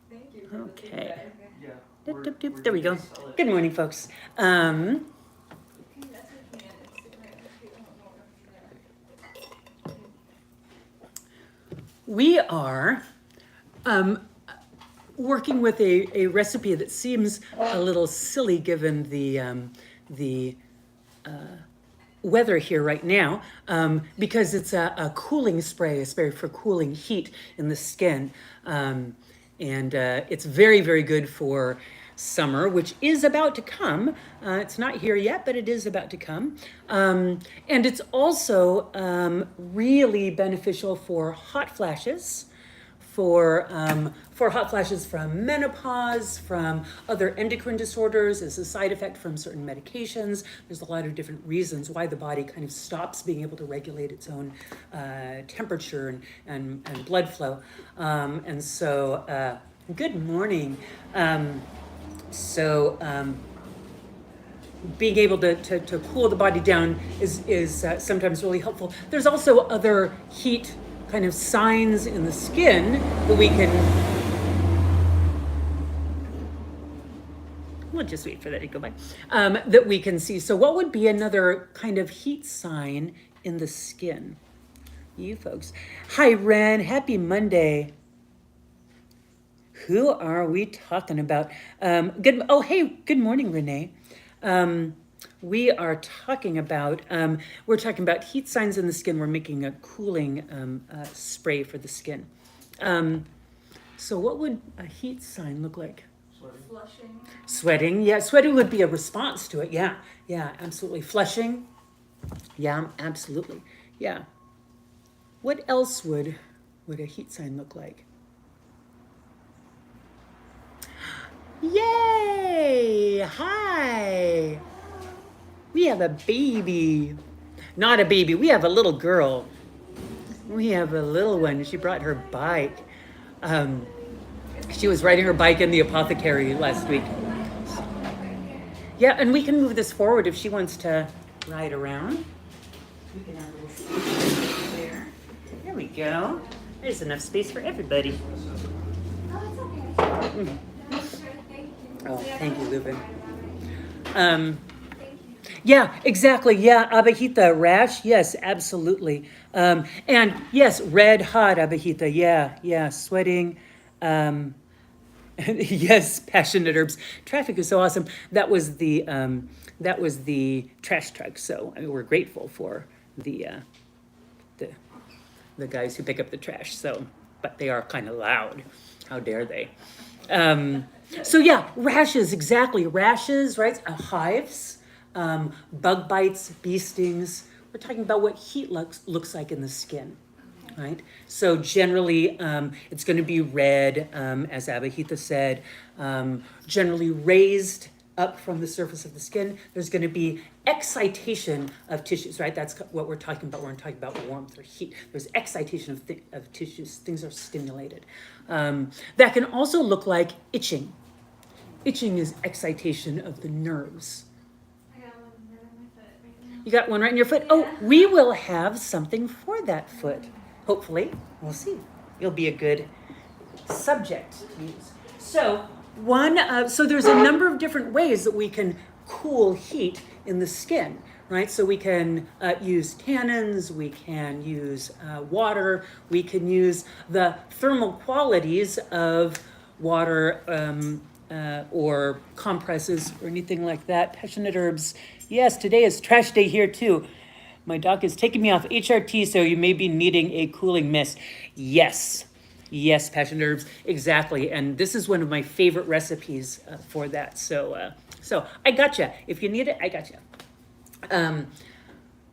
Thank you. Okay. Yeah. Doop, doop, doop. There we go. Good morning, folks. We are working with a recipe that seems a little silly given the weather here right now, because it's a cooling spray, a spray for cooling heat in the skin. And it's very, very good for summer, which is about to come. It's not here yet, but it is about to come. And it's also really beneficial for hot flashes, for hot flashes from menopause, from other endocrine disorders, as a side effect from certain medications. There's a lot of different reasons why the body kind of stops being able to regulate its own temperature and blood flow. And so, good morning. Being able to cool the body down is sometimes really helpful. There's also other heat kind of signs in the skin that we can, we'll just wait for that to go by, that we can see. So what would be another kind of heat sign in the skin? You folks. Hi, Ren. Happy Monday. Who are we talking about? Good morning, Renee. We are talking about, heat signs in the skin. We're making a cooling spray for the skin. So what would a heat sign look like? Flushing. Sweating. Yeah, sweating would be a response to it. Yeah, absolutely. Flushing. Yeah, absolutely. Yeah. What else would a heat sign look like? Yay! Hi! We have a baby. Not a baby, we have a little girl. We have a little one. She brought her bike. She was riding her bike in the Apothecary last week. Yeah, and we can move this forward if she wants to ride around. We can have a little space there. There we go. There's enough space for everybody. Oh, thank you, Lupin. Yeah, exactly. Yeah, abhita rash. Yes, absolutely. And yes, red hot abhita. Yeah, sweating. Yes, passionate herbs. Traffic is so awesome. That was the trash truck. So I mean, we're grateful for the guys who pick up the trash. So, but they are kind of loud. How dare they? So yeah, rashes, exactly. Rashes, right? Hives, bug bites, bee stings. We're talking about what heat looks like in the skin, right? So generally, it's going to be red, as Abhita said, generally raised up from the surface of the skin. There's going to be excitation of tissues, right? That's what we're talking about. We're talking about warmth or heat. There's excitation of tissues. Things are stimulated. That can also look like itching. Itching is excitation of the nerves. I got one right on my foot right now. You got one right in your foot? Oh, we will have something for that foot. Hopefully. We'll see. You'll be a good subject to use. So there's a number of different ways that we can cool heat in the skin, right? So we can use tannins, we can use water, we can use the thermal qualities of water or compresses or anything like that. Passionate herbs. Yes, today is trash day here too. My doc is taking me off HRT, so you may be needing a cooling mist. Yes, passion herbs, exactly. And this is one of my favorite recipes for that. So I gotcha. If you need it, I gotcha.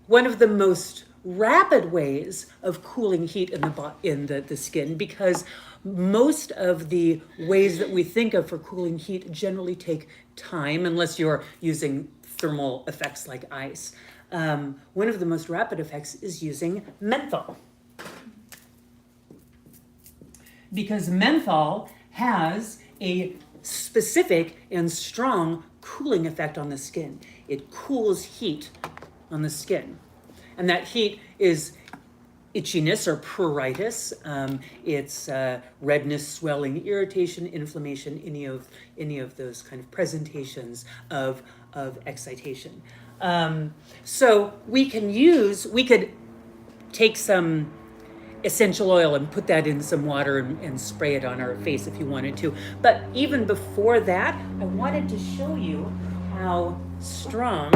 One of the most rapid ways of cooling heat in the skin, because most of the ways that we think of for cooling heat generally take time, unless you're using thermal effects like ice. One of the most rapid effects is using menthol. Because menthol has a specific and strong cooling effect on the skin. It cools heat on the skin. And that heat is itchiness or pruritus. It's redness, swelling, irritation, inflammation, any of those kind of presentations of excitation. So we could take some essential oil and put that in some water and spray it on our face if you wanted to. But even before that, I wanted to show you how strong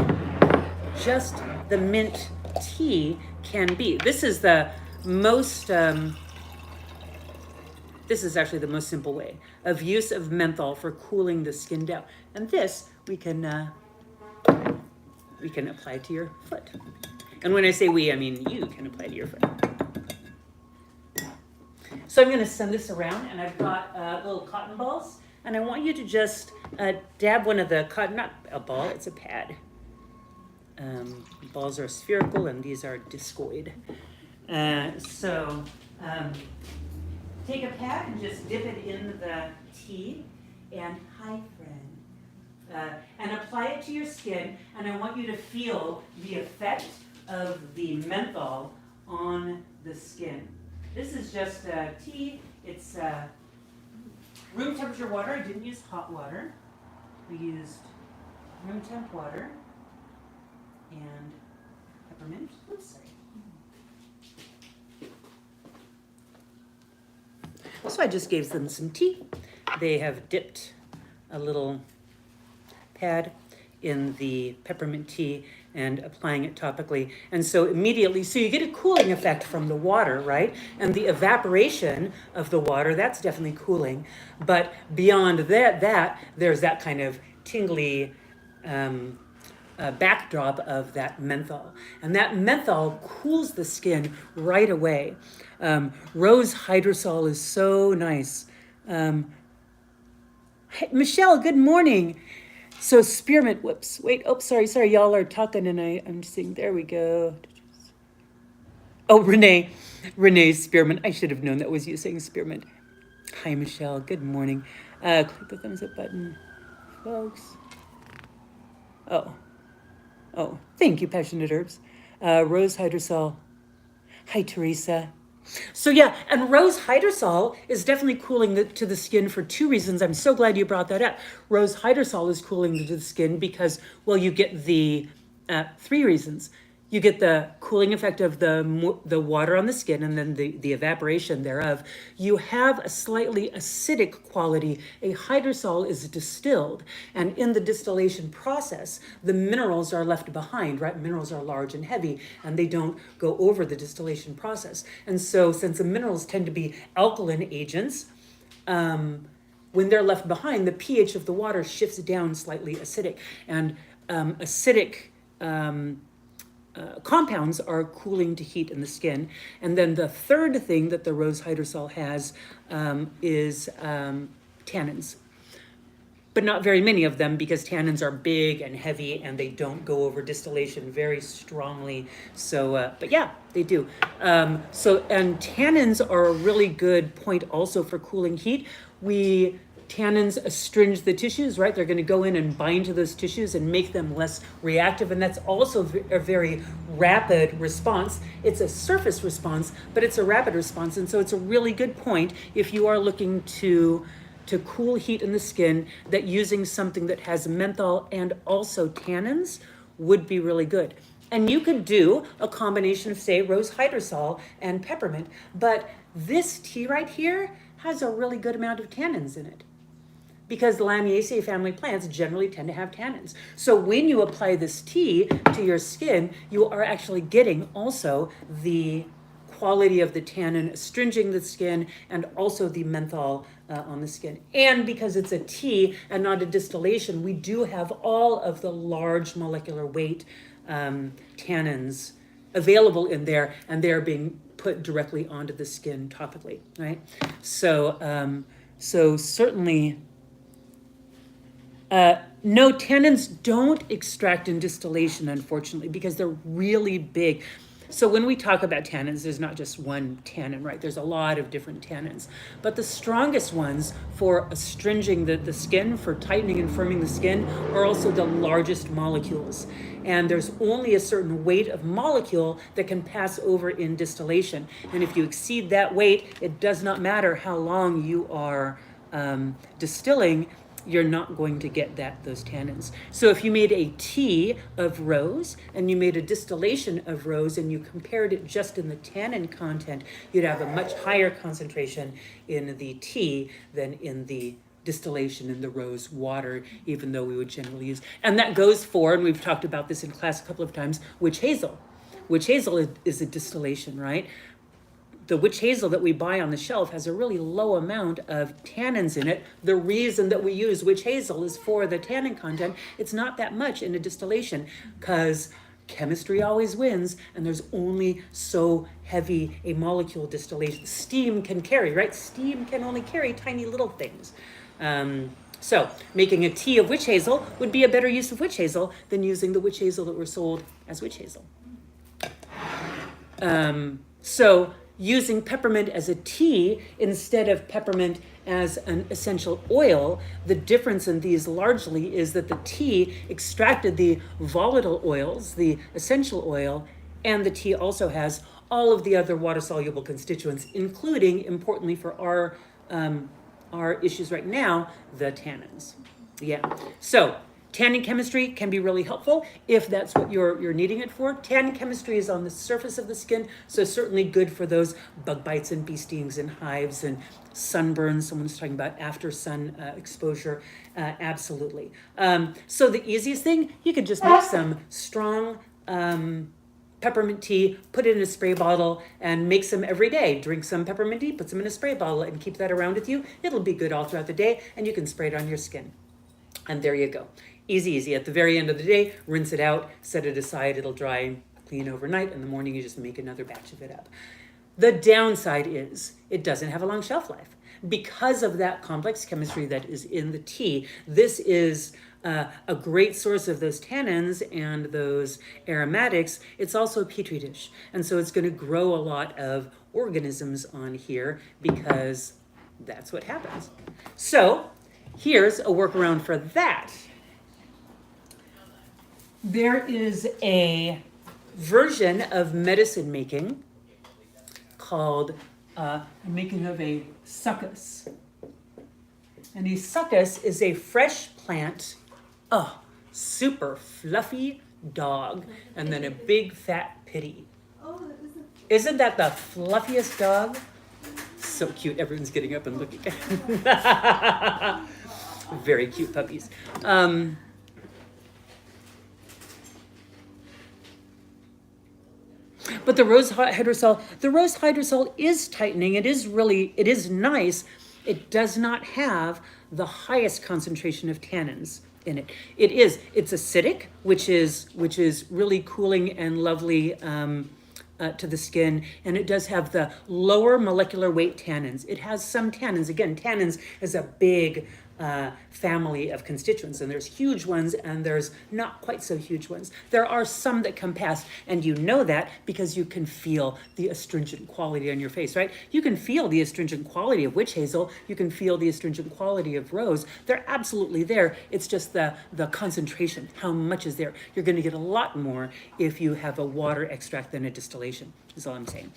just the mint tea can be. This is the most, this is actually the most simple way of use of menthol for cooling the skin down. And this we can apply to your foot. And when I say we, I mean you can apply to your foot. So I'm going to send this around, and I've got little cotton balls, and I want you to just dab one of the cotton, not a ball, it's a pad. Balls are spherical, and these are discoid. So take a pad and just dip it in the tea, and hi, friend, and apply it to your skin, and I want you to feel the effect of the menthol on the skin. This is just tea. It's room temperature water. I didn't use hot water. We used room temp water and peppermint. Oops, sorry. So I just gave them some tea. They have dipped a little pad in the peppermint tea and applying it topically. And so immediately, so you get a cooling effect from the water, right? And the evaporation of the water, that's definitely cooling. But beyond that there's that kind of tingly backdrop of that menthol. And that menthol cools the skin right away. Rose hydrosol is so nice. Hey, Michelle, good morning. So spearmint, whoops, wait, oh, sorry, y'all are talking and I'm just saying, there we go. Oh, Renee spearmint. I should have known that was you saying spearmint. Hi, Michelle, good morning. Click the thumbs up button, folks. Oh, thank you, Passionate Herbs. Rose hydrosol. Hi, Teresa. So yeah, and rose hydrosol is definitely cooling to the skin for two reasons. I'm so glad you brought that up. Rose hydrosol is cooling to the skin because, well, you get the three reasons. You get the cooling effect of the water on the skin and then the evaporation thereof. You have a slightly acidic quality. A hydrosol is distilled, and in the distillation process, the minerals are left behind, right? Minerals are large and heavy, and they don't go over the distillation process. And so since the minerals tend to be alkaline agents, when they're left behind, the pH of the water shifts down slightly acidic. And acidic compounds are cooling to heat in the skin. And then the third thing that the rose hydrosol has is tannins. But not very many of them, because tannins are big and heavy and they don't go over distillation very strongly. So, but yeah, they do. And tannins are a really good point also for cooling heat. Tannins astringe the tissues, right? They're going to go in and bind to those tissues and make them less reactive. And that's also a very rapid response. It's a surface response, but it's a rapid response. And so it's a really good point if you are looking to cool heat in the skin, that using something that has menthol and also tannins would be really good. And you could do a combination of, say, rose hydrosol and peppermint, but this tea right here has a really good amount of tannins in it, because the Lamiaceae family plants generally tend to have tannins. So when you apply this tea to your skin, you are actually getting also the quality of the tannin astringing the skin and also the menthol on the skin. And because it's a tea and not a distillation, we do have all of the large molecular weight tannins available in there, and they're being put directly onto the skin topically, right? So, so certainly, no, tannins don't extract in distillation, unfortunately, because they're really big. So when we talk about tannins, there's not just one tannin, right? There's a lot of different tannins. But the strongest ones for astringing the skin, for tightening and firming the skin, are also the largest molecules. And there's only a certain weight of molecule that can pass over in distillation. And if you exceed that weight, it does not matter how long you are distilling, you're not going to get those tannins. So if you made a tea of rose and you made a distillation of rose and you compared it just in the tannin content, you'd have a much higher concentration in the tea than in the distillation in the rose water, even though we would generally use. And that goes for, and we've talked about this in class a couple of times, witch hazel. Witch hazel is a distillation, right? The witch hazel that we buy on the shelf has a really low amount of tannins in it. The reason that we use witch hazel is for the tannin content. It's not that much in a distillation because chemistry always wins, and there's only so heavy a molecule distillation. Steam can carry, right? Steam can only carry tiny little things. So making a tea of witch hazel would be a better use of witch hazel than using the witch hazel that were sold as witch hazel. So using peppermint as a tea instead of peppermint as an essential oil, the difference in these largely is that the tea extracted the volatile oils, the essential oil, and the tea also has all of the other water-soluble constituents, including, importantly for our issues right now, the tannins. Yeah. So tannin chemistry can be really helpful if that's what you're needing it for. Tannin chemistry is on the surface of the skin, so certainly good for those bug bites and bee stings and hives and sunburns. Someone's talking about after sun exposure. Absolutely. So the easiest thing, you could just make some strong peppermint tea, put it in a spray bottle, and make some every day. Drink some peppermint tea, put some in a spray bottle, and keep that around with you. It'll be good all throughout the day, and you can spray it on your skin. And there you go. Easy, easy. At the very end of the day, rinse it out, set it aside. It'll dry clean overnight. In the morning, you just make another batch of it up. The downside is it doesn't have a long shelf life. Because of that complex chemistry that is in the tea, this is a great source of those tannins and those aromatics. It's also a petri dish. And so it's going to grow a lot of organisms on here because that's what happens. So here's a workaround for that. There is a version of medicine making called making of a succus. And a succus is a fresh plant, super fluffy dog, and then a big fat pitty. Oh, Isn't that the fluffiest dog? So cute, everyone's getting up and looking. Very cute puppies. But the rose hydrosol is tightening. It is nice. It does not have the highest concentration of tannins in it. It's acidic, which is really cooling and lovely to the skin, and it does have the lower molecular weight tannins. It has some tannins. Again, tannins is a big family of constituents, and there's huge ones and there's not quite so huge ones. There are some that come past, and you know that because you can feel the astringent quality on your face, right? You can feel the astringent quality of witch hazel. You can feel the astringent quality of rose. They're absolutely there. It's just the concentration, how much is there. You're going to get a lot more if you have a water extract than a distillation, is all I'm saying.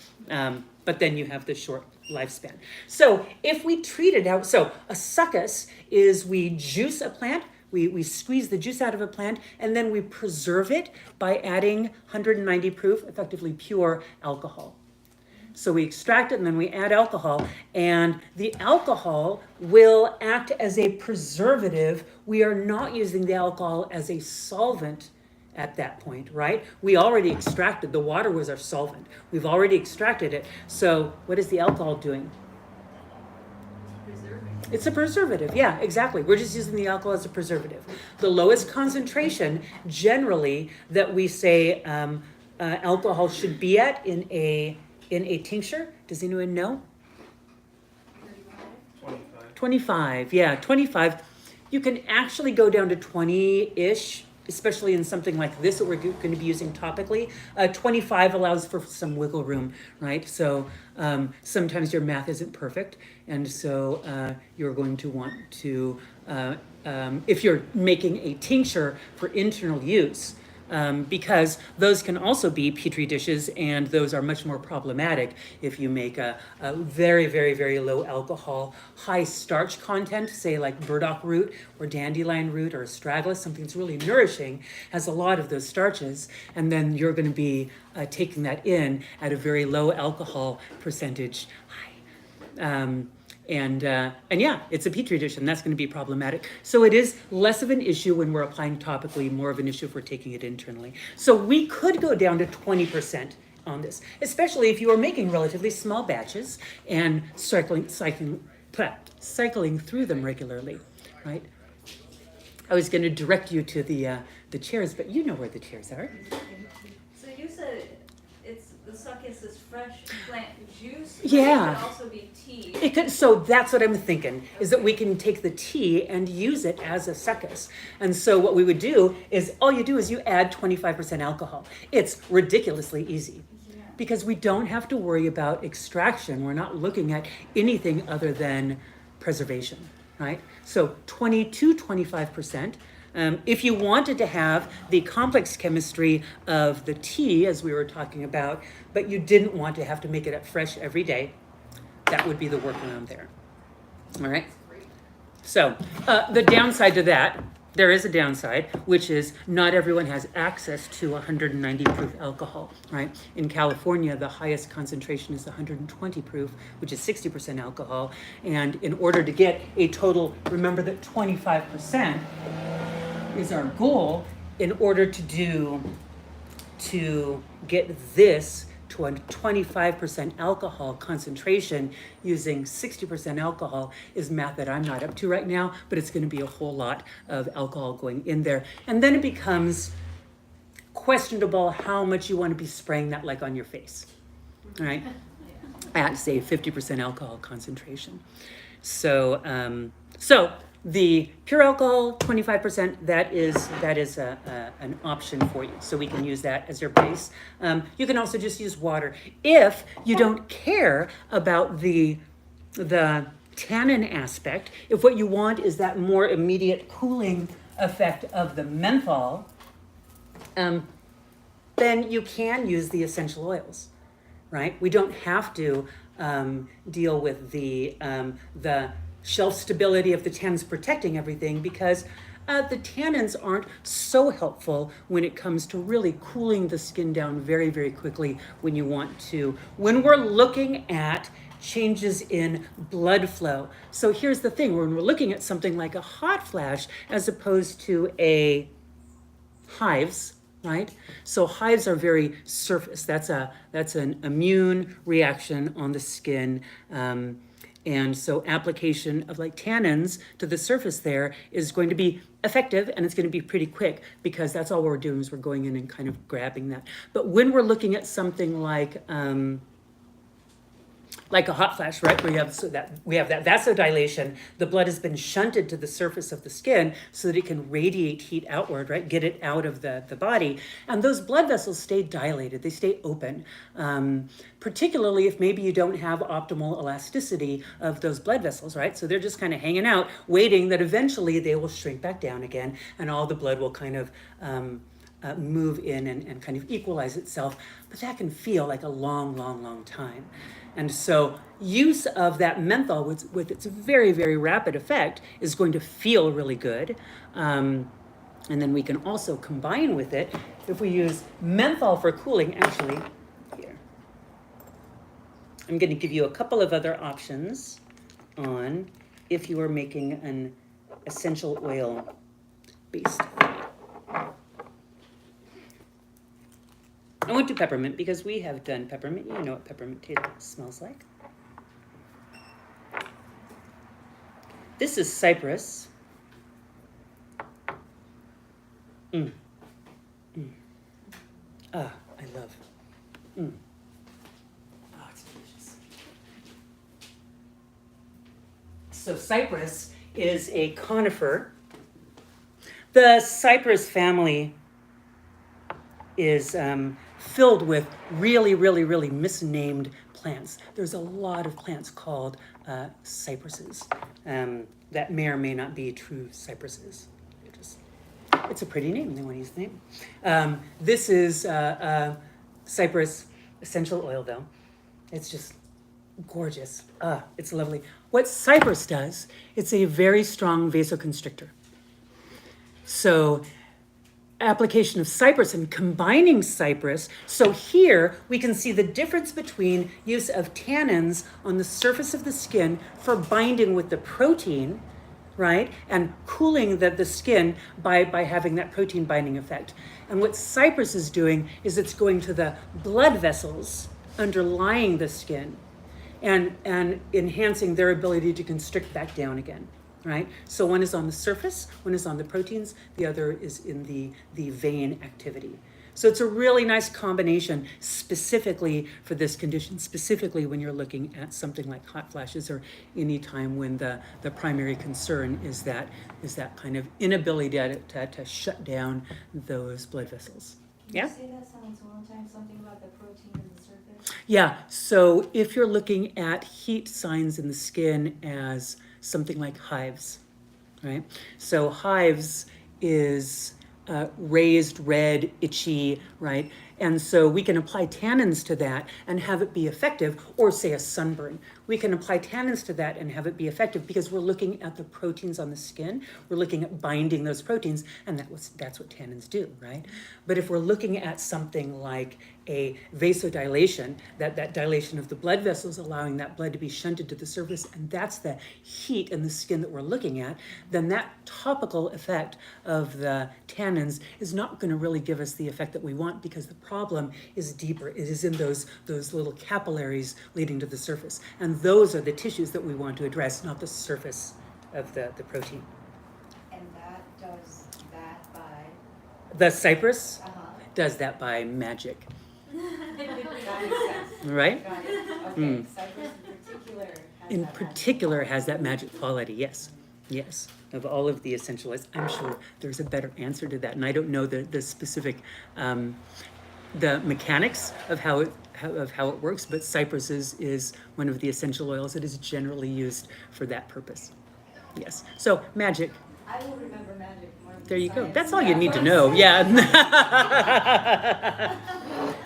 But then you have the short lifespan. So if we treat it out, so a succus is we juice a plant, we squeeze the juice out of a plant, and then we preserve it by adding 190 proof, effectively pure alcohol. So we extract it and then we add alcohol, and the alcohol will act as a preservative. We are not using the alcohol as a solvent at that point, right? We already extracted, the water was our solvent. We've already extracted it. So what is the alcohol doing? It's a preservative, yeah, exactly. We're just using the alcohol as a preservative. The lowest concentration generally that we say alcohol should be at in a tincture, does anyone know? 25, yeah, 25. You can actually go down to 20-ish. especially in something like this that we're going to be using topically. 25 allows for some wiggle room, right? So sometimes your math isn't perfect, and so you're going to want to, if you're making a tincture for internal use, because those can also be petri dishes, and those are much more problematic if you make a very, very, very low alcohol, high starch content, say like burdock root or dandelion root or astragalus, something that's really nourishing, has a lot of those starches, and then you're going to be taking that in at a very low alcohol percentage. And yeah, it's a petri dish, and that's going to be problematic. So it is less of an issue when we're applying topically, more of an issue if we're taking it internally. So we could go down to 20% on this, especially if you are making relatively small batches and cycling through them regularly, right? I was going to direct you to the chairs, but you know where the chairs are. So you said the succus is fresh plant juice. Yeah. It could also be tea. It could, so that's what I'm thinking, is that we can take the tea and use it as a succus. And so what we would do is, all you do is you add 25% alcohol. It's ridiculously easy. Yeah. Because we don't have to worry about extraction. We're not looking at anything other than preservation, right? So 20 to 25%. If you wanted to have the complex chemistry of the tea, as we were talking about, but you didn't want to have to make it up fresh every day, that would be the workaround there. All right? So the downside to that, there is a downside, which is not everyone has access to 190 proof alcohol, right? In California, the highest concentration is 120 proof, which is 60% alcohol. And in order to get a total, remember that 25% is our goal in order to get this to a 25% alcohol concentration using 60% alcohol is math that I'm not up to right now, but it's going to be a whole lot of alcohol going in there. And then it becomes questionable how much you want to be spraying that like on your face, right? At say 50% alcohol concentration. So the pure alcohol, 25%, that is an option for you. So we can use that as your base. You can also just use water. If you don't care about the tannin aspect, if what you want is that more immediate cooling effect of the menthol, then you can use the essential oils, right? We don't have to deal with the shelf stability of the tannins protecting everything, because the tannins aren't so helpful when it comes to really cooling the skin down very, very quickly when you want to. When we're looking at changes in blood flow. So here's the thing, when we're looking at something like a hot flash as opposed to a hives, right? So hives are very surface. That's an immune reaction on the skin. And so application of like tannins to the surface there is going to be effective, and it's going to be pretty quick, because that's all we're doing is we're going in and kind of grabbing that. But when we're looking at something like a hot flash, right, where we have that vasodilation, the blood has been shunted to the surface of the skin so that it can radiate heat outward, right, get it out of the body. And those blood vessels stay dilated, they stay open, particularly if maybe you don't have optimal elasticity of those blood vessels, right? So they're just kind of hanging out, waiting that eventually they will shrink back down again, and all the blood will kind of move in and kind of equalize itself. But that can feel like a long, long, long time. And so use of that menthol with its very, very rapid effect is going to feel really good. And then we can also combine with it, if we use menthol for cooling, actually, here. I'm going to give you a couple of other options on if you are making an essential oil based thing. I won't do peppermint because we have done peppermint. You know what peppermint smells like. This is Cypress. Ah, I love. Ah, it's delicious. So Cypress is a conifer The Cypress family is filled with really, really, really misnamed plants. There's a lot of plants called cypresses that may or may not be true cypresses. It's a pretty name. They want to use the name. This is cypress essential oil, though. It's just gorgeous. It's lovely. What cypress does, it's a very strong vasoconstrictor. So application of cypress and combining cypress. So here we can see the difference between use of tannins on the surface of the skin for binding with the protein, right? And cooling the skin by having that protein binding effect. And what cypress is doing is it's going to the blood vessels underlying the skin and enhancing their ability to constrict back down again. Right? So one is on the surface, one is on the proteins, the other is in the vein activity. So it's a really nice combination specifically for this condition, specifically when you're looking at something like hot flashes or any time when the primary concern is that kind of inability to shut down those blood vessels. Yeah? Can you say that sentence one more time, something about the protein in the surface? Yeah, so if you're looking at heat signs in the skin as something like hives, right? So hives is raised, red, itchy, right? And so we can apply tannins to that and have it be effective, or say a sunburn. We can apply tannins to that and have it be effective because we're looking at the proteins on the skin. We're looking at binding those proteins, and that's what tannins do, right? But if we're looking at something like a vasodilation, that dilation of the blood vessels, allowing that blood to be shunted to the surface, and that's the heat in the skin that we're looking at, then that topical effect of the tannins is not going to really give us the effect that we want, because the problem is deeper. It is in those little capillaries leading to the surface. And those are the tissues that we want to address, not the surface of the protein. And that does that by? The cypress does that by magic. That makes sense. Right? Got it. Okay. Cypress In particular has that magic quality, yes. Yes. Of all of the essential oils, I'm sure there's a better answer to that. And I don't know the specific the mechanics of how it works, but cypress is one of the essential oils that is generally used for that purpose. Yes. So magic. I will remember magic more than There you go. science. That's all you need to know. Yeah.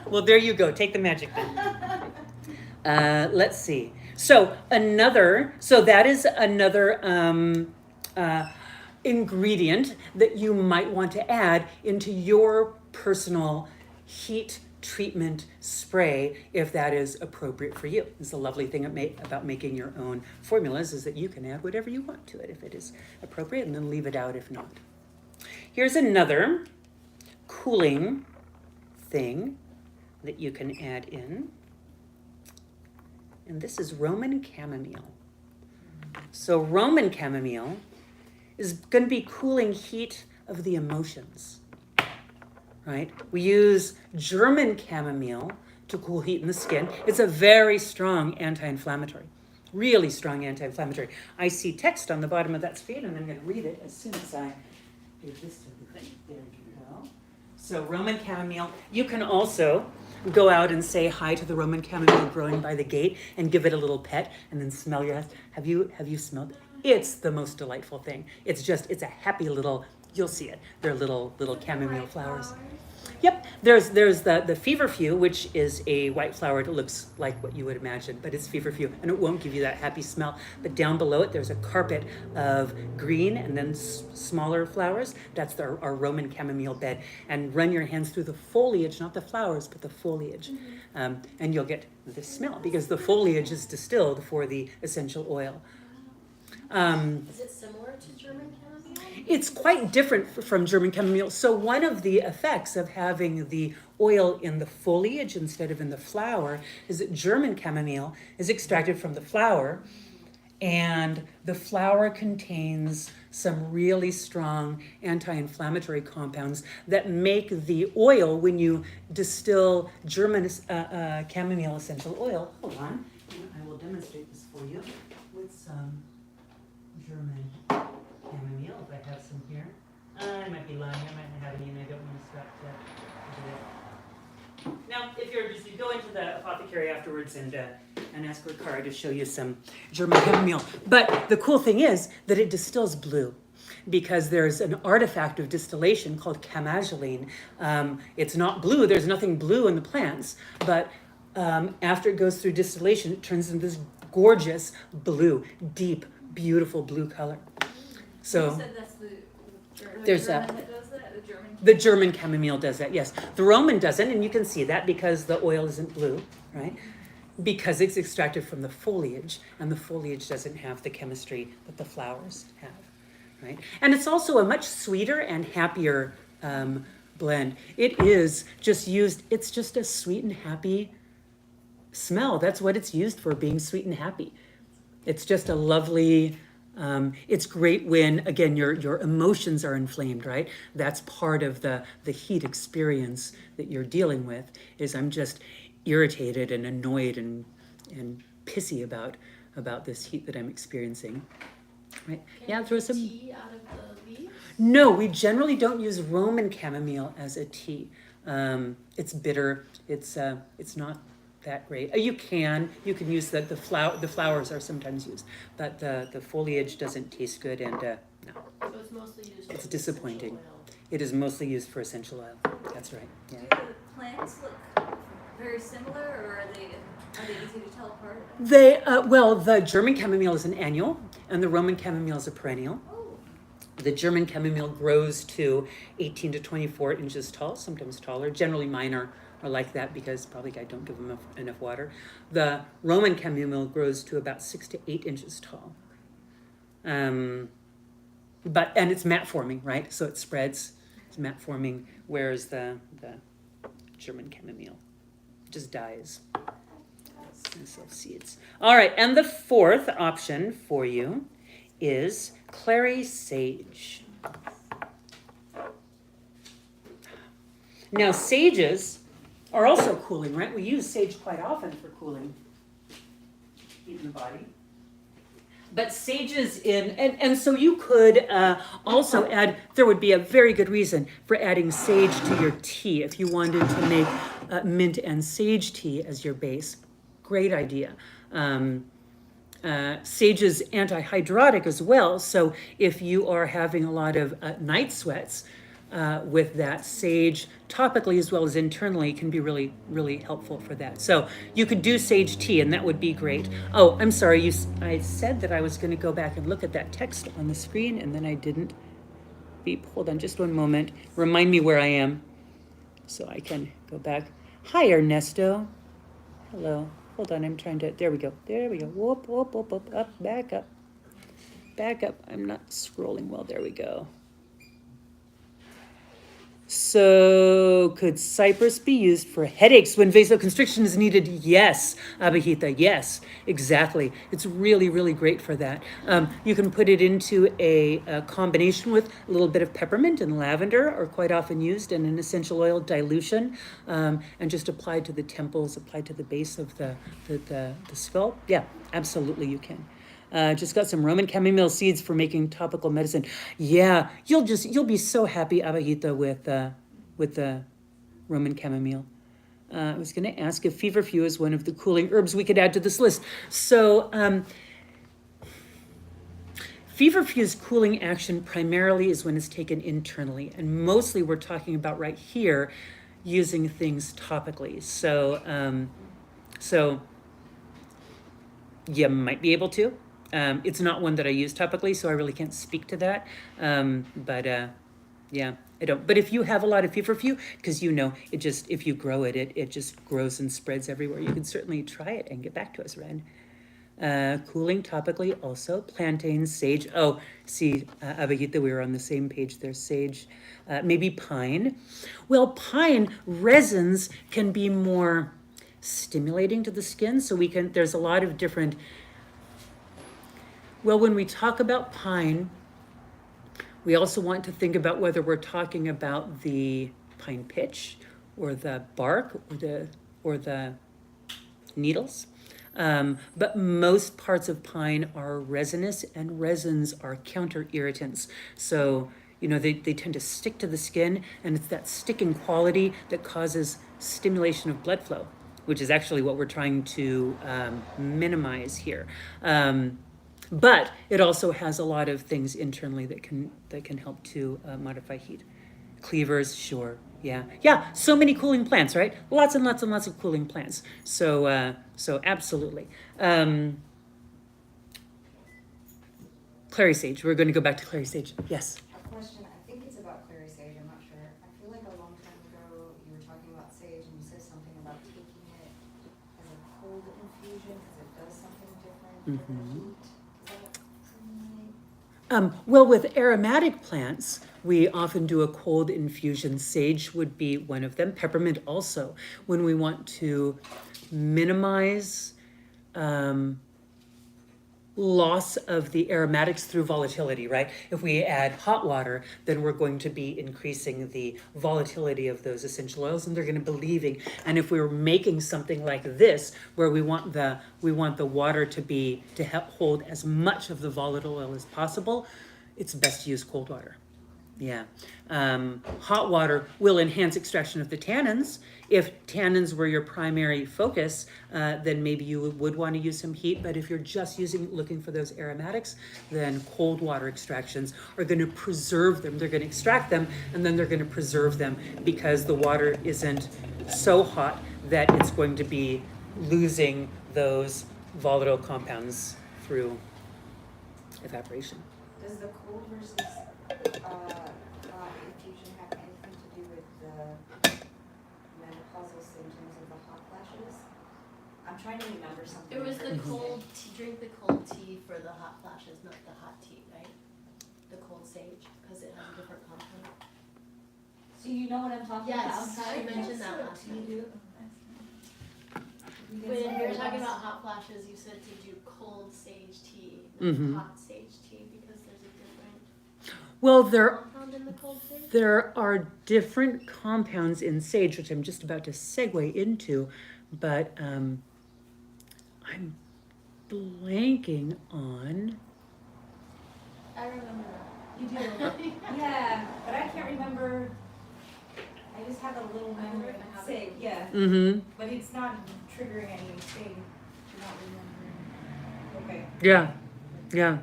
Well, there you go. Take the magic then. Let's see. So that is another ingredient that you might want to add into your personal heat treatment spray if that is appropriate for you. It's the lovely thing about making your own formulas is that you can add whatever you want to it if it is appropriate, and then leave it out if not. Here's another cooling thing that you can add in, and this is Roman chamomile. So Roman chamomile is going to be cooling heat of the emotions. Right? We use German chamomile to cool heat in the skin. It's a very strong anti-inflammatory, really strong anti-inflammatory. I see text on the bottom of that screen, and I'm going to read it as soon as I do this to the thing. There you go. So Roman chamomile. You can also go out and say hi to the Roman chamomile growing by the gate and give it a little pet, and then smell your. Have you smelled it? It's the most delightful thing. It's a happy little. You'll see it. They're little chamomile flowers. Yep. There's the feverfew, which is a white flower that looks like what you would imagine, but it's feverfew, and it won't give you that happy smell. But down below it, there's a carpet of green and then smaller flowers. That's our Roman chamomile bed. And run your hands through the foliage, not the flowers, but the foliage, and you'll get this smell because the foliage is distilled for the essential oil. Is it similar to German chamomile? It's quite different from German chamomile. So one of the effects of having the oil in the foliage instead of in the flower is that German chamomile is extracted from the flower, and the flower contains some really strong anti-inflammatory compounds that make the oil, when you distill German chamomile essential oil, hold on, I will demonstrate this for you with some German chamomile, if I have some here. I might be lying. I might not have any, and I don't want to stop that. Now, if you go into the apothecary afterwards and ask Ricard to show you some German chamomile. But the cool thing is that it distills blue, because there's an artifact of distillation called chamomile. It's not blue. There's nothing blue in the plants, but after it goes through distillation, it turns into this gorgeous blue, deep, beautiful blue color. So You said that's the there's German that does that? The German? the German chamomile does that, yes. The Roman doesn't, and you can see that because the oil isn't blue, right? Because it's extracted from the foliage, and the foliage doesn't have the chemistry that the flowers have, right? And it's also a much sweeter and happier blend. It is just used, it's just a sweet and happy smell. That's what it's used for, being sweet and happy. It's just a lovely, it's great when, again, your emotions are inflamed, right? That's part of the heat experience that you're dealing with, is I'm just irritated and annoyed and pissy about this heat that I'm experiencing, right? Can Throw you some. tea out of the leaves? No, we generally don't use Roman chamomile as a tea. It's bitter. It's not that great. You can use the flowers are sometimes used, but the foliage doesn't taste good, and no, So it's mostly used it's for disappointing. essential oil. It is mostly used for essential oil. That's right. Yeah. Do the plants look very similar, or are they easy to tell apart? The German chamomile is an annual, and the Roman chamomile is a perennial. Oh, The German chamomile grows to 18 to 24 inches tall, sometimes taller. Generally mine are like that because probably I don't give them enough water. The Roman chamomile grows to about 6 to 8 inches tall. And it's mat forming, right? So it spreads, it's mat forming, whereas the German chamomile just dies. Seeds. All right, and the fourth option for you is Clary Sage. Now, sages are also cooling, right? We use sage quite often for cooling heat in the body. But sages and so you could also add, there would be a very good reason for adding sage to your tea if you wanted to make mint and sage tea as your base. Great idea. Sage is antihydrotic as well, so if you are having a lot of night sweats with that, sage topically as well as internally can be really, really helpful for that. So you could do sage tea, and that would be great. Oh, I'm sorry, I said that I was going to go back and look at that text on the screen, and then I didn't. Hold on just one moment. Remind me where I am so I can go back. Hi, Ernesto. Hello. Hold on, I'm trying to, there we go. Whoop, whoop, whoop, whoop, up, back up. Back up. I'm not scrolling well. There we go. So, could Cypress be used for headaches when vasoconstriction is needed? Yes, Abhijita, yes, exactly. It's really, really great for that. You can put it into a combination with a little bit of peppermint and lavender, are quite often used in an essential oil dilution, and just applied to the temples, applied to the base of the skull. Yeah, absolutely you can. Just got some Roman chamomile seeds for making topical medicine. Yeah, you'll be so happy, Abhijita, with the Roman chamomile. I was going to ask if feverfew is one of the cooling herbs we could add to this list. So, feverfew's cooling action primarily is when it's taken internally, and mostly we're talking about right here using things topically. So you might be able to. It's not one that I use topically, so I really can't speak to that. Yeah, I don't. But if you have a lot of feverfew, because if you grow it, it just grows and spreads everywhere. You can certainly try it and get back to us, Ren. Cooling topically also, plantain, sage. Oh, see, Abhijita, we were on the same page there. Sage, maybe pine. Well, pine resins can be more stimulating to the skin, so there's a lot of different. Well, when we talk about pine, we also want to think about whether we're talking about the pine pitch or the bark or the needles. But most parts of pine are resinous, and resins are counter irritants. So, they tend to stick to the skin, and it's that sticking quality that causes stimulation of blood flow, which is actually what we're trying to minimize here. But it also has a lot of things internally that can help to modify heat. Cleavers, sure, yeah. So many cooling plants, right? Lots and lots and lots of cooling plants. So absolutely. Clary Sage. We're going to go back to Clary Sage. Yes. A question, I think it's about Clary Sage, I'm not sure. I feel like a long time ago you were talking about sage and you said something about taking it as a cold infusion because it does something different for the heat. Is that something like? Well, with aromatic plants, we often do a cold infusion. Sage would be one of them. Peppermint also, when we want to minimize loss of the aromatics through volatility, right? If we add hot water, then we're going to be increasing the volatility of those essential oils, and they're going to be leaving. And if we were making something like this, where we want the water to help hold as much of the volatile oil as possible, it's best to use cold water. Yeah. Hot water will enhance extraction of the tannins. If tannins were your primary focus, then maybe you would want to use some heat. But if you're just looking for those aromatics, then cold water extractions are going to preserve them. They're going to extract them, and then they're going to preserve them because the water isn't so hot that it's going to be losing those volatile compounds through evaporation. Does the cold versus hot infusion have anything to do with the menopausal symptoms of the hot flashes? I'm trying to remember something. It was the cold tea, drink the cold tea for the hot flashes, not the hot tea, right? The cold sage, because it has a different compound. So you know what I'm talking about? Yes, I mentioned that last You time. do? When we were talking about hot flashes, you said to do cold sage tea, Mhm. not hot sage tea, because there's a different Well, compound in the cold sage. there are different compounds in sage, which I'm just about to segue into, but I'm blanking on. I remember that. You do? Yeah, but I can't remember. I just have a little memory of saying, yeah, Mm-hmm. but it's not triggering anything. You're not remembering. Okay. Yeah.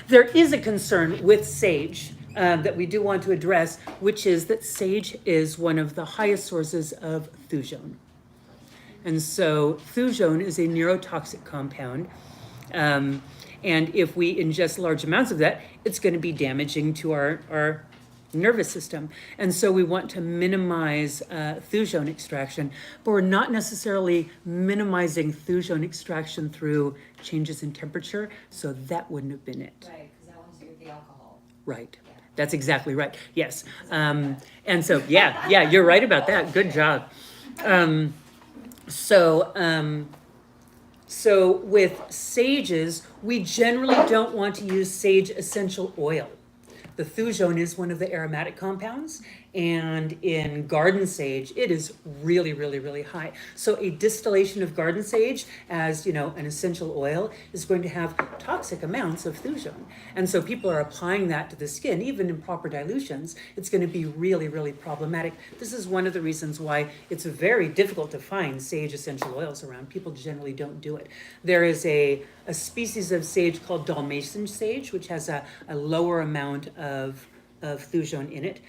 There is a concern with sage that we do want to address, which is that sage is one of the highest sources of thujone. And so thujone is a neurotoxic compound. And if we ingest large amounts of that, it's going to be damaging to our nervous system. And so we want to minimize thujone extraction, but we're not necessarily minimizing thujone extraction through changes in temperature, so that wouldn't have been it. Right, because that one's with the alcohol. Right. That's exactly right. Yes. And so, yeah, you're right about that. Good job. So with sages, we generally don't want to use sage essential oil. The thujone is one of the aromatic compounds, and in garden sage, it is really, really, really high. So a distillation of garden sage as, an essential oil is going to have toxic amounts of thujone. And so people are applying that to the skin, even in proper dilutions. It's going to be really, really problematic. This is one of the reasons why it's very difficult to find sage essential oils around. People generally don't do it. There is a species of sage called Dalmatian sage, which has a lower amount of thujone in it,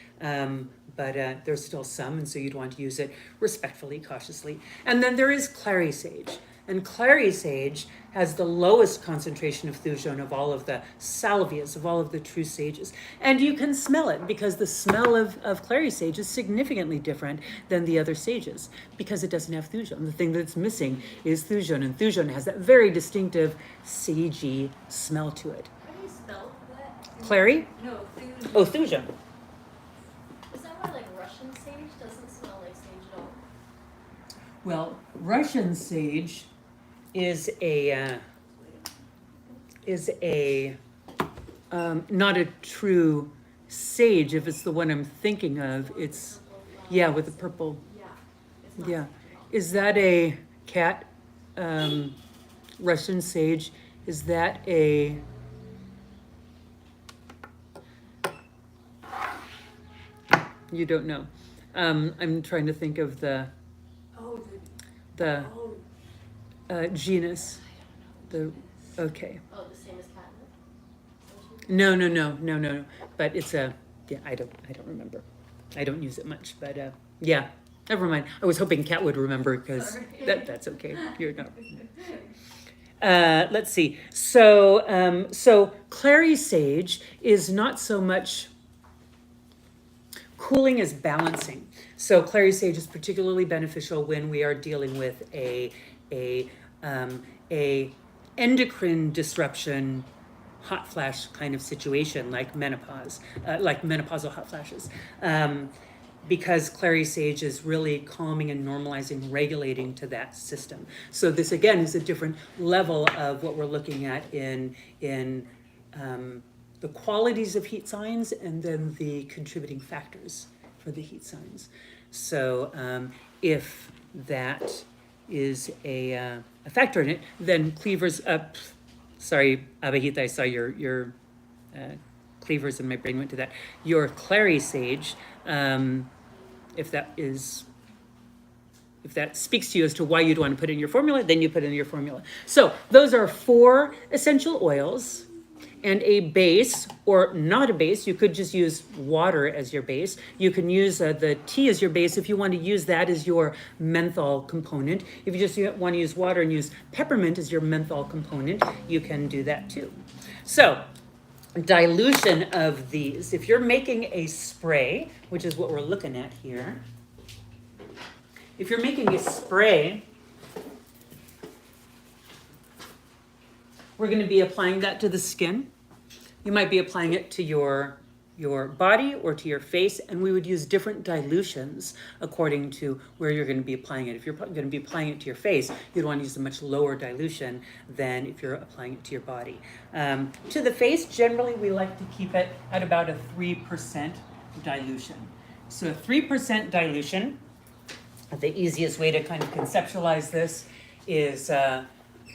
but there's still some, and so you'd want to use it respectfully, cautiously. And then there is Clary Sage, and Clary Sage has the lowest concentration of thujone of all of the salvias, of all of the true sages. And you can smell it, because the smell of Clary Sage is significantly different than the other sages, because it doesn't have thujone. The thing that's missing is thujone, and thujone has that very distinctive sagey smell to it. How do you spell that? Clary? No, food. Oh, thujone. Is that why like Russian sage doesn't smell like sage at all? Well, Russian sage is not a true sage. If it's the one I'm thinking of, it's with the purple. Yeah. It's not Yeah, sage at all. is that a cat? Russian sage? Is that a? You don't know. I'm trying to think of the Oh, the oh. genus. Okay. Oh, the same as catnip? No. But it's I don't remember. I don't use it much, but yeah. Never mind. I was hoping Kat would remember because Sorry. that's okay. You're not. Let's see. So Clary Sage is not so much cooling as balancing. So Clary Sage is particularly beneficial when we are dealing with a endocrine disruption hot flash kind of situation, like menopause, like menopausal hot flashes. Because Clary Sage is really calming and normalizing, regulating to that system. So this again is a different level of what we're looking at in the qualities of heat signs and then the contributing factors for the heat signs. So if that is a factor in it, then cleavers up. Sorry, Abhijit, I saw your cleavers and my brain went to that. Your Clary Sage. If that speaks to you as to why you'd want to put it in your formula, then you put it in your formula. So those are 4 essential oils and a base, or not a base. You could just use water as your base. You can use the tea as your base if you want to use that as your menthol component. If you just want to use water and use peppermint as your menthol component, you can do that too. So dilution of these. If you're making a spray, which is what we're looking at here, if you're making a spray, we're going to be applying that to the skin. You might be applying it to your body or to your face, and we would use different dilutions according to where you're going to be applying it. If you're going to be applying it to your face, you'd want to use a much lower dilution than if you're applying it to your body. To the face, generally we like to keep it at about a 3% dilution. So a 3% dilution, the easiest way to kind of conceptualize this is there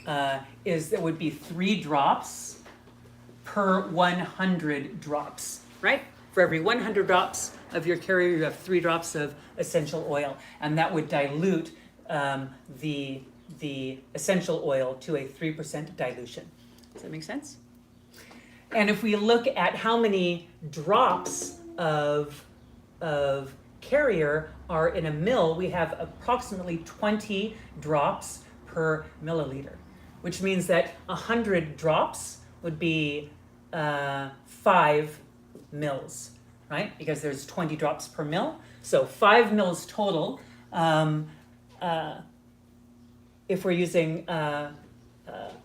would be 3 drops per 100 drops, right? For every 100 drops of your carrier, you have 3 drops of essential oil, and that would dilute the essential oil to a 3% dilution. Does that make sense? And if we look at how many drops of carrier are in a ml, we have approximately 20 drops per milliliter, which means that 100 drops would be 5 mils, right? Because there's 20 drops per mil. So 5 mils total. If we're using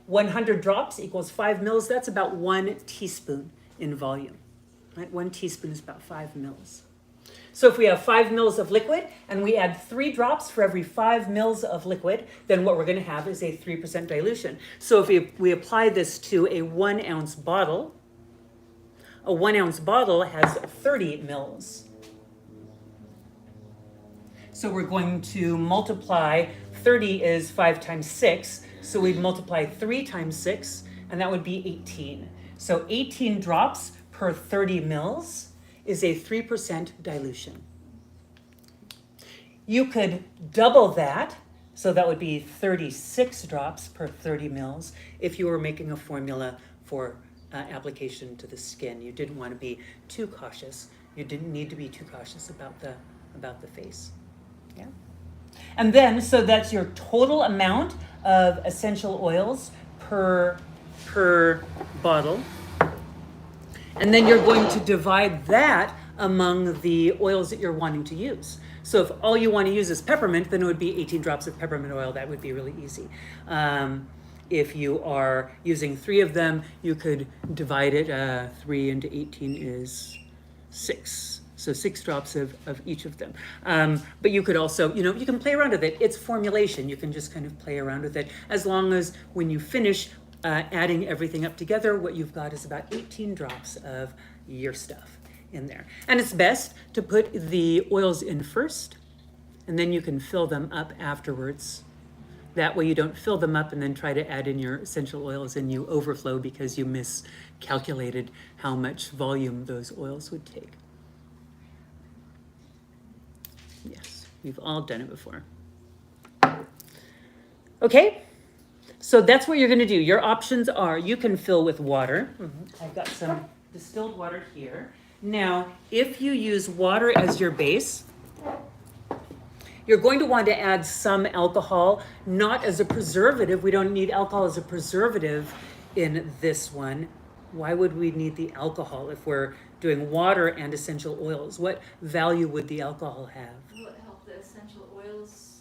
100 drops equals 5 mils, that's about 1 teaspoon in volume, right? 1 teaspoon is about 5 mils. So if we have 5 mils of liquid and we add 3 drops for every 5 mils of liquid, then what we're going to have is a 3% dilution. So if we apply this to a 1 ounce bottle, a 1 ounce bottle has 30 mils. So we're going to multiply, 30 is 5 times 6, so we'd multiply 3 times 6, and that would be 18. So 18 drops per 30 mils is a 3% dilution. You could double that, so that would be 36 drops per 30 mils if you were making a formula for application to the skin. You didn't want to be too cautious. You didn't need to be too cautious about the face. Yeah. And then, so that's your total amount of essential oils per bottle. And then you're going to divide that among the oils that you're wanting to use. So if all you want to use is peppermint, then it would be 18 drops of peppermint oil. That would be really easy. If you are using 3 of them, you could divide it. 3 into 18 is 6. So 6 drops of each of them. But you could also, you can play around with it. It's formulation. You can just kind of play around with it. As long as when you finish adding everything up together, what you've got is about 18 drops of your stuff in there. And it's best to put the oils in first, and then you can fill them up afterwards. That way you don't fill them up and then try to add in your essential oils and you overflow because you miscalculated how much volume those oils would take. Yes, we've all done it before. Okay, so that's what you're going to do. Your options are you can fill with water. I've got some distilled water here. Now, if you use water as your base, you're going to want to add some alcohol, not as a preservative. We don't need alcohol as a preservative in this one. Why would we need the alcohol if we're doing water and essential oils? What value would the alcohol have? Will it help the essential oils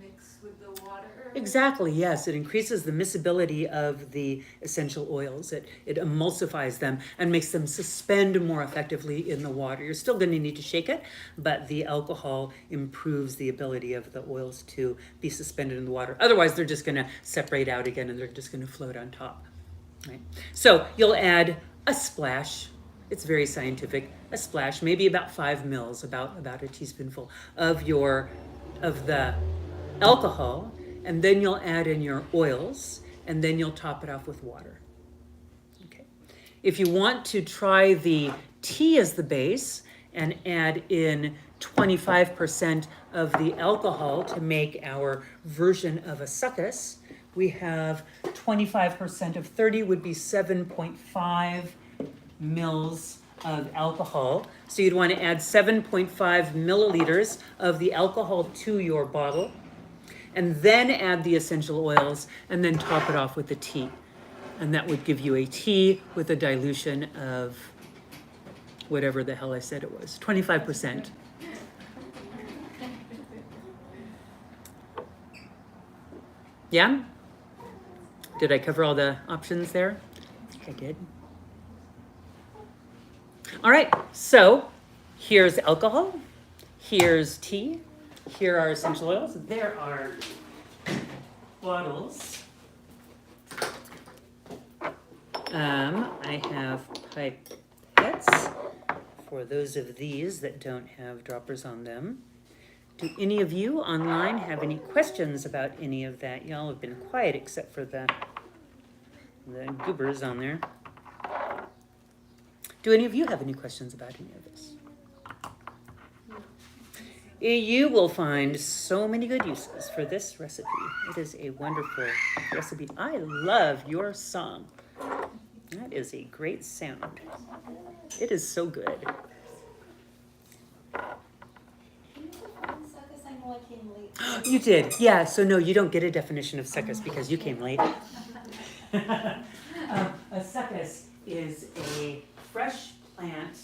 mix with the water? Exactly, yes. It increases the miscibility of the essential oils. It emulsifies them and makes them suspend more effectively in the water. You're still going to need to shake it, but the alcohol improves the ability of the oils to be suspended in the water. Otherwise, they're just going to separate out again and they're just going to float on top. Right? So you'll add a splash. It's very scientific. A splash, maybe about 5 mils, about a teaspoonful of the alcohol. And then you'll add in your oils, and then you'll top it off with water. Okay. If you want to try the tea as the base and add in 25% of the alcohol to make our version of a succus, we have 25% of 30 would be 7.5 mils of alcohol. So you'd want to add 7.5 milliliters of the alcohol to your bottle, and then add the essential oils, and then top it off with the tea. And that would give you a tea with a dilution of whatever the hell I said it was, 25%. Yeah? Did I cover all the options there? I think I did. All right, so here's alcohol, here's tea, here are essential oils. There are bottles. I have pipettes for those of these that don't have droppers on them. Do any of you online have any questions about any of that? Y'all have been quiet except for the goobers on there. Do any of you have any questions about any of this? You will find so many good uses for this recipe. It is a wonderful recipe. I love your song. That is a great sound. It is so good. Succus, I know I came late. You did, yeah. So no, you don't get a definition of succus because you came late. A succus is a fresh plant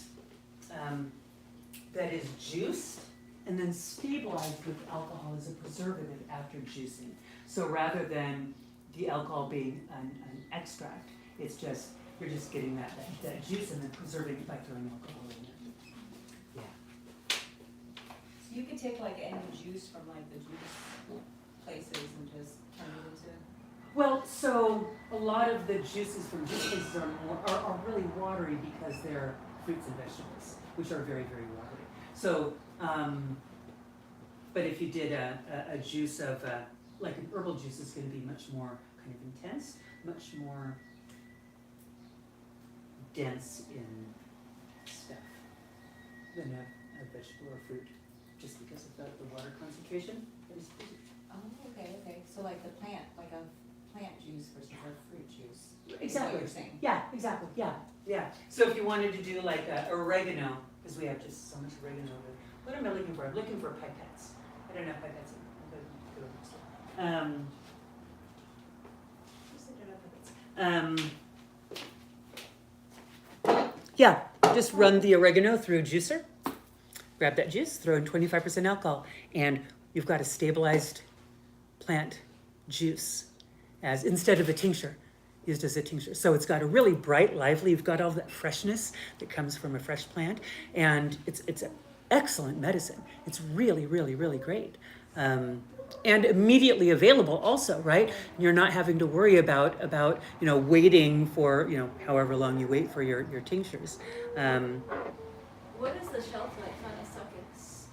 that is juiced and then stabilized with alcohol as a preservative after juicing. So rather than the alcohol being an extract, it's just, you're just getting that juice and then preserving it by throwing alcohol in it. Yeah. So you could take like any juice from like the juice places and just turn it into. Well, so a lot of the juices from juice places are really watery because they're fruits and vegetables, which are very, very watery. So, but if you did a juice of, like an herbal juice is going to be much more kind of intense, much more dense in stuff than a vegetable or fruit, just because of the water concentration that is present. Oh, okay. So like the plant, like a plant juice versus a fruit juice. Is Exactly. what you're saying. Yeah, exactly. Yeah. So if you wanted to do like oregano, because we have just so much oregano. What am I looking for? I'm looking for pipettes. I don't have pipettes. Yeah, just run the oregano through a juicer. Grab that juice, throw in 25% alcohol, and you've got a stabilized plant juice as instead of a tincture, used as a tincture. So it's got a really bright, lively, you've got all that freshness that comes from a fresh plant, and it's an excellent medicine. It's really, really, really great. And immediately available also, right? You're not having to worry about waiting for, however long you wait for your tinctures. What is the shelf life on a succus?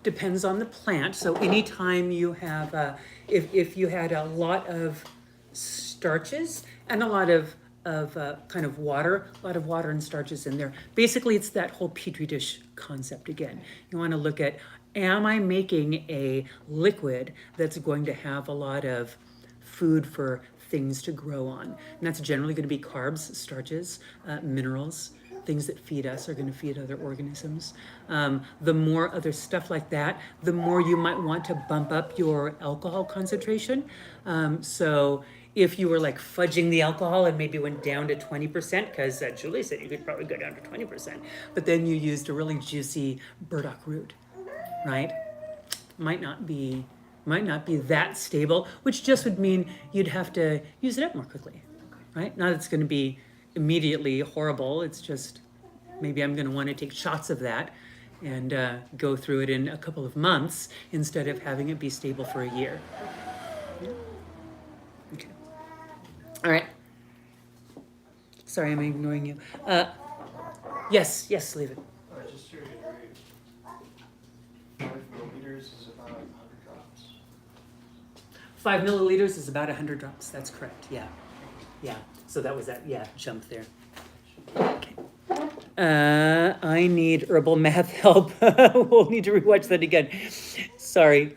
Depends on the plant. So anytime you have, if you had a lot of starches and a lot of kind of water, a lot of water and starches in there. Basically, it's that whole petri dish concept again. You want to look at, am I making a liquid that's going to have a lot of food for things to grow on? And that's generally going to be carbs, starches, minerals, things that feed us are going to feed other organisms. The more other stuff like that, the more you might want to bump up your alcohol concentration. So if you were like fudging the alcohol and maybe went down to 20%, because Julie said you could probably go down to 20%, but then you used a really juicy burdock root, right? Might not be that stable, which just would mean you'd have to use it up more quickly, right? Not that it's going to be immediately horrible. It's just maybe I'm going to want to take shots of that and go through it in a couple of months instead of having it be stable for a year. Okay. All right. Sorry, I'm ignoring you. Yes, leave it. Just here to agree. 5 milliliters is about 100 drops. 5 milliliters is about 100 drops. That's correct. Yeah. So that was that. Yeah, jump there. Okay. I need herbal math help. We'll need to rewatch that again. Sorry.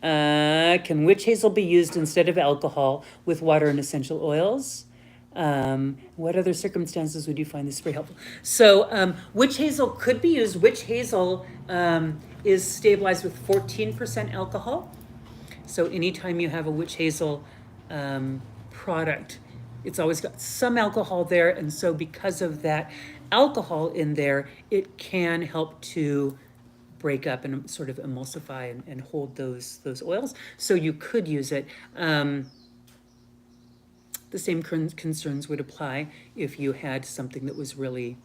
Can witch hazel be used instead of alcohol with water and essential oils? What other circumstances would you find this spray helpful? So witch hazel could be used. Witch hazel is stabilized with 14% alcohol. So anytime you have a witch hazel product, it's always got some alcohol there. And so because of that alcohol in there, it can help to break up and sort of emulsify and hold those oils. So you could use it. The same concerns would apply if you had something that was really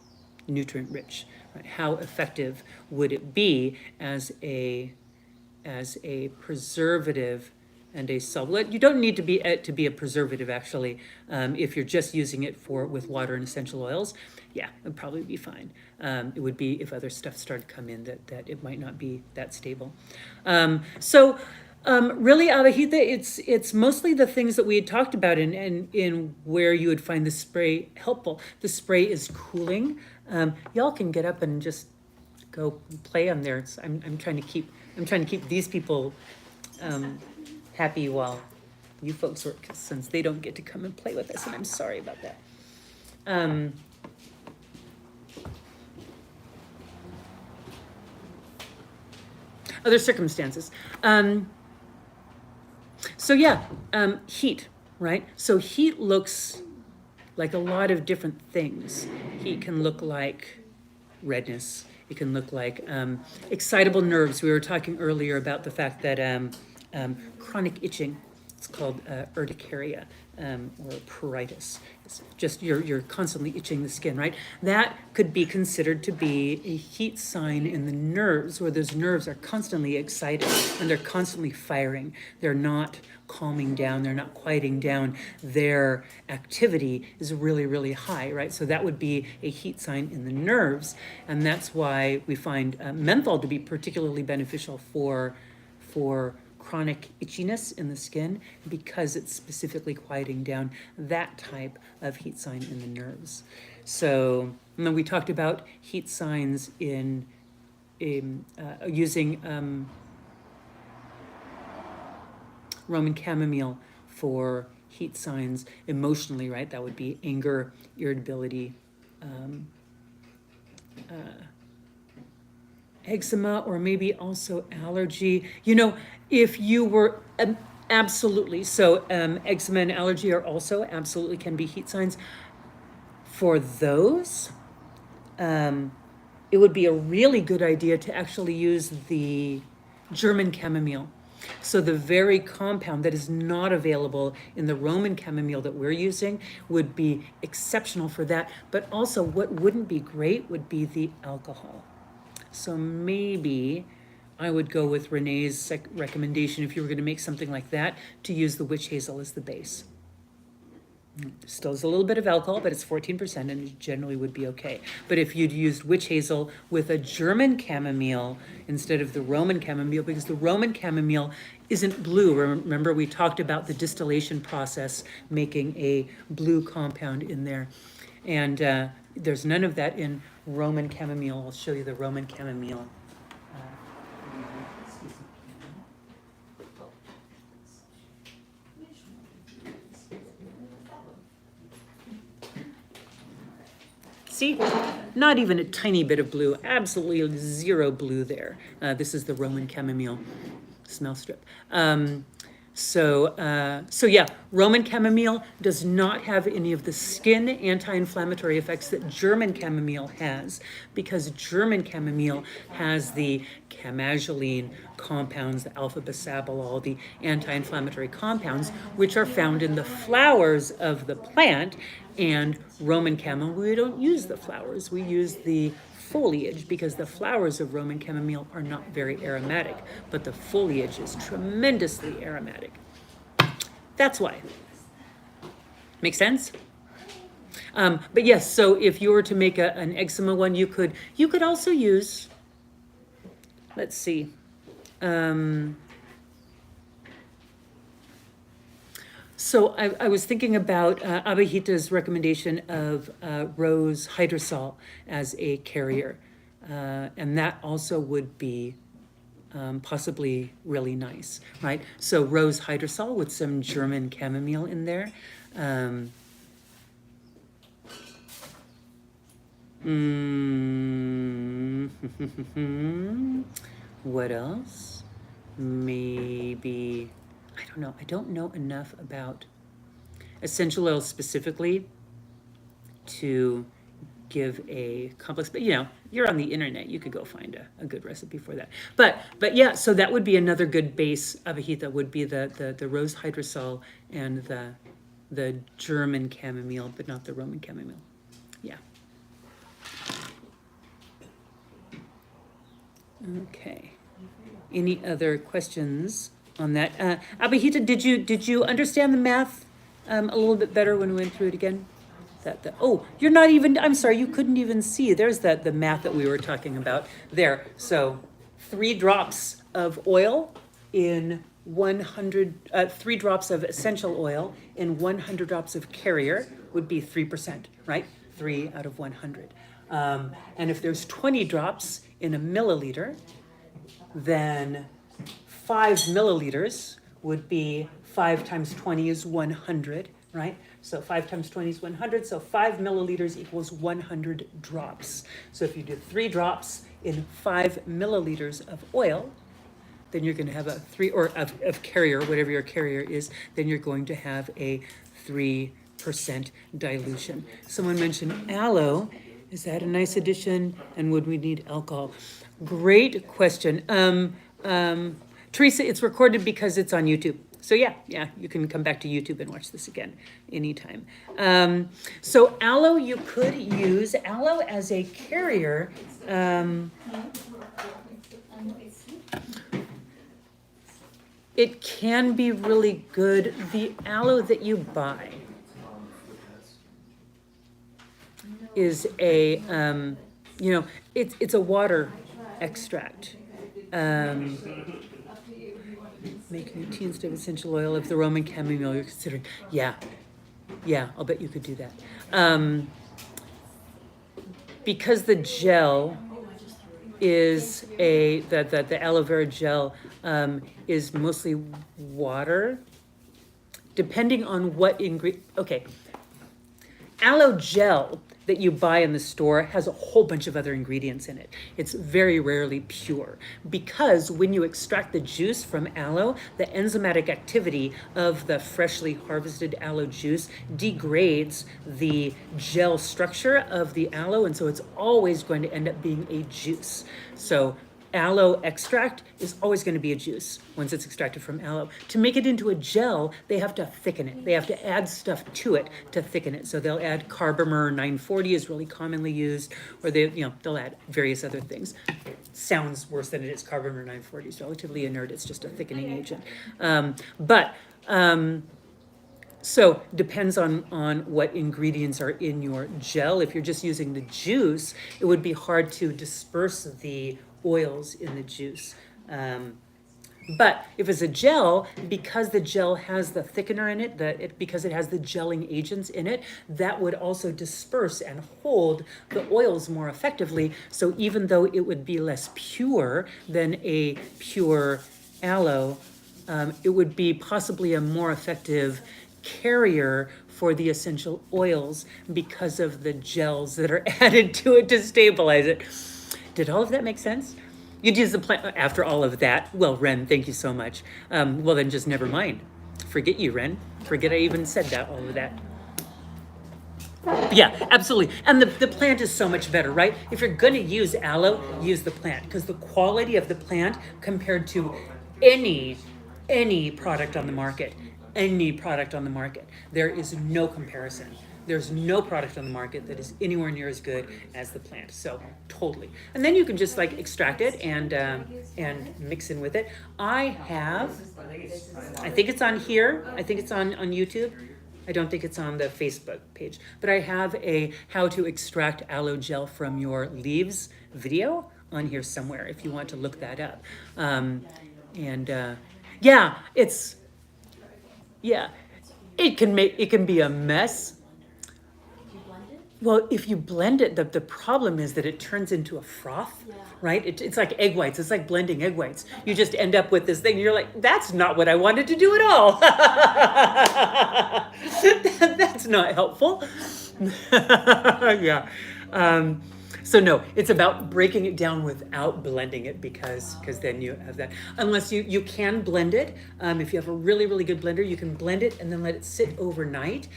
nutrient rich. Right? How effective would it be as a preservative and a solvent? You don't need to be a preservative actually. If you're just using it with water and essential oils, yeah, it'd probably be fine. It would be if other stuff started to come in that it might not be that stable. Really, Avahita, it's mostly the things that we had talked about in where you would find the spray helpful. The spray is cooling. Y'all can get up and just go play on there. I'm trying to keep these people happy while you folks work, since they don't get to come and play with us, and I'm sorry about that. Other circumstances. Heat, right? So heat looks like a lot of different things. Heat can look like redness. It can look like excitable nerves. We were talking earlier about the fact that chronic itching, it's called urticaria or pruritus. It's just you're constantly itching the skin, right? That could be considered to be a heat sign in the nerves, where those nerves are constantly excited and they're constantly firing. They're not calming down, they're not quieting down. Their activity is really, really high, right? So that would be a heat sign in the nerves, and that's why we find menthol to be particularly beneficial for chronic itchiness in the skin, because it's specifically quieting down that type of heat sign in the nerves. So, and then we talked about heat signs in using Roman chamomile for heat signs emotionally, right? That would be anger, irritability, eczema, or maybe also allergy. If you were absolutely, so eczema and allergy are also absolutely can be heat signs. For those, it would be a really good idea to actually use the German chamomile. So the very compound that is not available in the Roman chamomile that we're using would be exceptional for that. But also what wouldn't be great would be the alcohol. So maybe I would go with Renee's recommendation, if you were going to make something like that, to use the witch hazel as the base. Still has a little bit of alcohol, but it's 14% and it generally would be okay. But if you'd used witch hazel with a German chamomile instead of the Roman chamomile, because the Roman chamomile isn't blue. Remember, we talked about the distillation process making a blue compound in there. And there's none of that in Roman chamomile. I'll show you the Roman chamomile. See, not even a tiny bit of blue, absolutely zero blue there. This is the Roman chamomile smell strip. So yeah, Roman chamomile does not have any of the skin anti-inflammatory effects that German chamomile has, because German chamomile has the chamazoline compounds, the alpha-bisabolol, the anti-inflammatory compounds, which are found in the flowers of the plant. And Roman chamomile, we don't use the flowers, we use the foliage, because the flowers of Roman chamomile are not very aromatic, but the foliage is tremendously aromatic. That's why. Make sense? But yes, so if you were to make an eczema one, you could also use, let's see, so I was thinking about Abhijita's recommendation of rose hydrosol as a carrier, and that also would be possibly really nice, right? So rose hydrosol with some German chamomile in there. What else? Maybe, I don't know. I don't know enough about essential oils specifically to give a complex, but you're on the internet. You could go find a good recipe for that. But yeah, so that would be another good base. Abhijita would be the rose hydrosol and the German chamomile, but not the Roman chamomile. Yeah. Okay. Any other questions on that? Abhijita, did you understand the math a little bit better when we went through it again? You're not even, I'm sorry, you couldn't even see. There's the math that we were talking about there. So 3 drops of oil in 3 drops of essential oil in 100 drops of carrier would be 3%, right? 3 out of 100. And if there's 20 drops in a milliliter, then 5 milliliters would be 5 times 20 is 100, right? So 5 times 20 is 100, so 5 milliliters equals 100 drops. So if you do 3 drops in 5 milliliters of oil, then you're going to have of carrier, whatever your carrier is, then you're going to have a 3% dilution. Someone mentioned aloe. Is that a nice addition? And would we need alcohol? Great question. Teresa, it's recorded because it's on YouTube. So yeah, you can come back to YouTube and watch this again anytime. So aloe, you could use aloe as a carrier. It can be really good. The aloe that you buy is a, it's a water extract. Making a tea instead of essential oil of the Roman chamomile you're considering. Yeah, I'll bet you could do that. Because the gel is the aloe vera gel is mostly water, depending on what ingredient. Okay, aloe gel that you buy in the store has a whole bunch of other ingredients in it. It's very rarely pure, because when you extract the juice from aloe, the enzymatic activity of the freshly harvested aloe juice degrades the gel structure of the aloe, and so it's always going to end up being a juice. So aloe extract is always going to be a juice once it's extracted from aloe. To make it into a gel, they have to thicken it. They have to add stuff to it to thicken it. So they'll add carbomer 940 is really commonly used, or they'll add various other things. Sounds worse than it is. Carbomer 940 is relatively inert. It's just a thickening agent. So depends on what ingredients are in your gel. If you're just using the juice, it would be hard to disperse the oils in the juice. But if it's a gel, because the gel has the thickener in it, because it has the gelling agents in it, that would also disperse and hold the oils more effectively. So even though it would be less pure than a pure aloe, it would be possibly a more effective carrier for the essential oils because of the gels that are added to it to stabilize it. Did all of that make sense? You'd use the plant after all of that. Well, Ren, thank you so much. Well, then just never mind. Forget you, Ren. Forget I even said that, all of that. Yeah, absolutely. And the plant is so much better, right? If you're going to use aloe, use the plant, because the quality of the plant compared to any product on the market, there is no comparison. There's no product on the market that is anywhere near as good as the plant. So totally. And then you can just like extract it and mix in with it. I think it's on here. I think it's on YouTube. I don't think it's on the Facebook page, but I have a how to extract aloe gel from your leaves video on here somewhere if you want to look that up. It can be a mess. Well, if you blend it, the problem is that it turns into a froth, right? It's like egg whites. It's like blending egg whites. You just end up with this thing. You're like, that's not what I wanted to do at all. That's not helpful. Yeah. So no, it's about breaking it down without blending it because then you have that. Unless you can blend it. If you have a really, really good blender, you can blend it and then let it sit overnight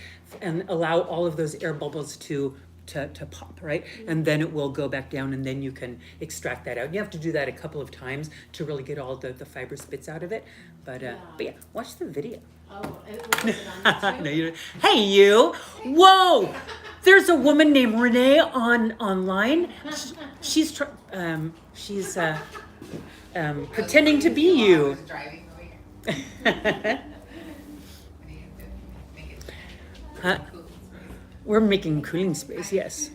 and allow all of those air bubbles to pop, right? And then it will go back down and then you can extract that out. You have to do that a couple of times to really get all the fibrous bits out of it. But yeah, watch the video. Oh, it was on YouTube? No, you don't. Hey, you! Whoa! There's a woman named Renee online. She's pretending to be you. Huh? We're making cooling sprays, yes.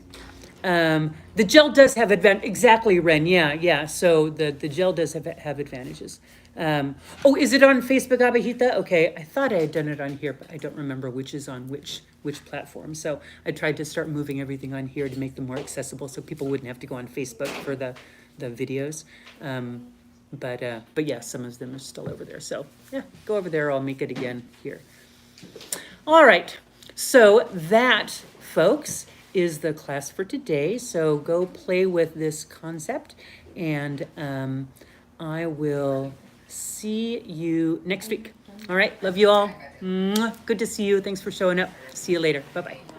The gel does have exactly, Ren. Yeah. So the gel does have advantages. Is it on Facebook, Abahita? Okay, I thought I had done it on here, but I don't remember which is on which platform. So I tried to start moving everything on here to make them more accessible, so people wouldn't have to go on Facebook for the videos. But yeah, some of them are still over there. So yeah, go over there. I'll make it again here. All right. So that, folks, is the class for today. So go play with this concept, and I will see you next week. All right, love you all. Mwah. Good to see you. Thanks for showing up. See you later. Bye-bye.